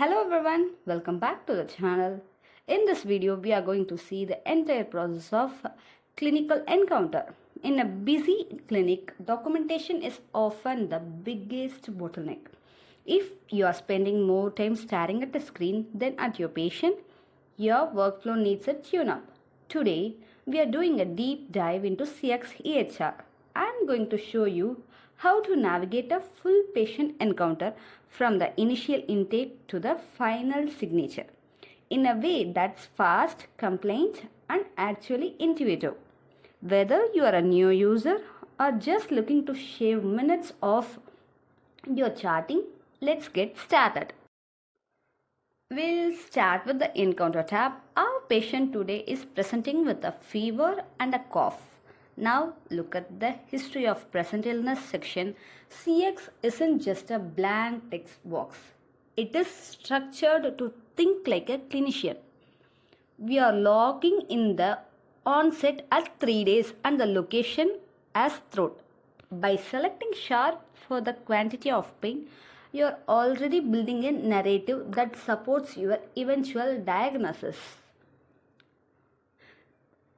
Hello everyone, welcome back to the channel. In this video, we are going to see the entire process of clinical encounter. In a busy clinic, documentation is often the biggest bottleneck. If you are spending more time staring at the screen than at your patient, your workflow needs a tune-up. Today, we are doing a deep dive into CIYEX EHR. I am going to show you how to navigate a full patient encounter from the initial intake to the final signature in a way that's fast, compliant, and actually intuitive. Whether you are a new user or just looking to shave minutes off your charting, let's get started. We'll start with the encounter tab. Our patient today is presenting with a fever and a cough. Now look at the history of present illness section. CIYEX isn't just a blank text box. It is structured to think like a clinician. We are logging in the onset at 3 days and the location as throat. By selecting sharp for the quantity of pain, you are already building a narrative that supports your eventual diagnosis.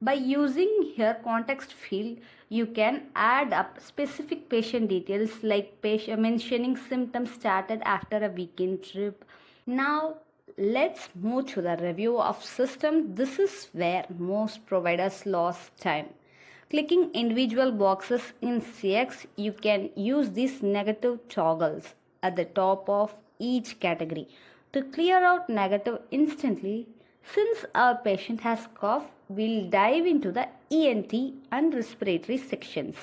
By using here context field, you can add up specific patient details like mentioning symptoms started after a weekend trip. Now let's move to the review of system. This is where most providers lost time. Clicking individual boxes in CIYEX, you can use these negative toggles at the top of each category to clear out negative instantly. Since our patient has cough, we'll dive into the ENT and respiratory sections.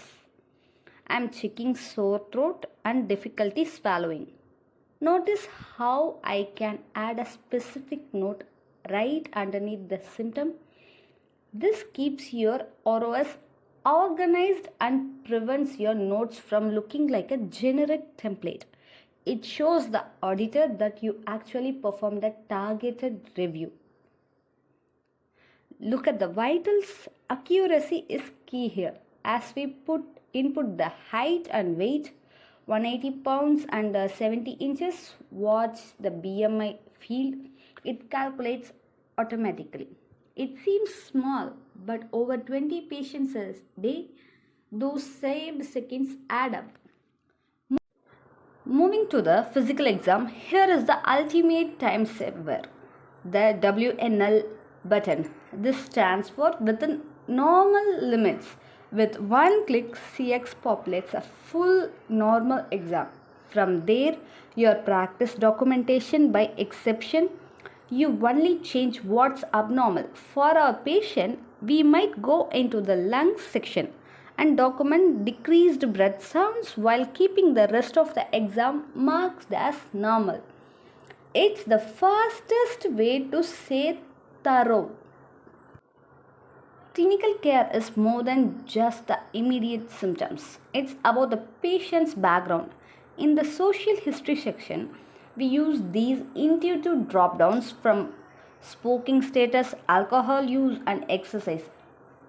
I'm checking sore throat and difficulty swallowing. Notice how I can add a specific note right underneath the symptom. This keeps your ROS organized and prevents your notes from looking like a generic template. It shows the auditor that you actually performed a targeted review. Look at the vitals. Accuracy is key here. As we input the height and weight, 180 pounds and 70 inches, watch the BMI field. It calculates automatically. It seems small, but over 20 patients a day, those saved seconds add up. Moving to the physical exam, here is the ultimate time saver, the WNL button. This stands for within normal limits. With one click, CIYEX populates a full normal exam. From there, your practice documentation by exception. You only change what's abnormal. For our patient, we might go into the lungs section and document decreased breath sounds while keeping the rest of the exam marked as normal. It's the fastest way to say thorough. Clinical care is more than just the immediate symptoms. It's about the patient's background. In the social history section, we use these intuitive drop-downs from smoking status, alcohol use, and exercise.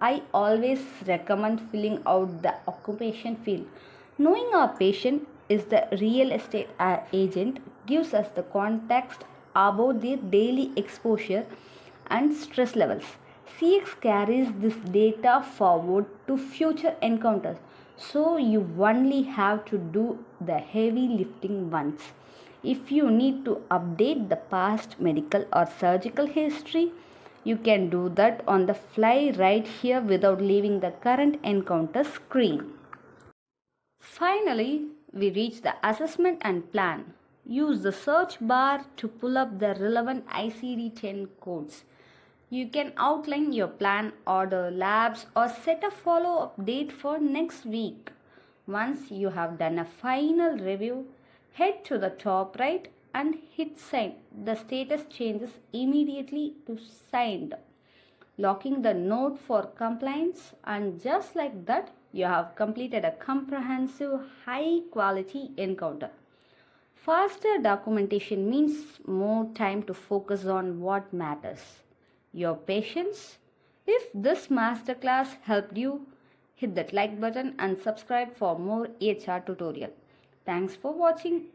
I always recommend filling out the occupation field. Knowing our patient is the real estate agent gives us the context about their daily exposure and stress levels. CIYEX carries this data forward to future encounters, so you only have to do the heavy lifting once. If you need to update the past medical or surgical history, you can do that on the fly right here without leaving the current encounter screen. Finally, we reach the assessment and plan. Use the search bar to pull up the relevant ICD-10 codes. You can outline your plan, order labs, or set a follow-up date for next week. Once you have done a final review, head to the top right and hit sign. The status changes immediately to signed, locking the note for compliance, and just like that, you have completed a comprehensive, high-quality encounter. Faster documentation means more time to focus on what matters. Your patients. If this masterclass helped you, hit that like button and subscribe for more EHR tutorial. Thanks for watching.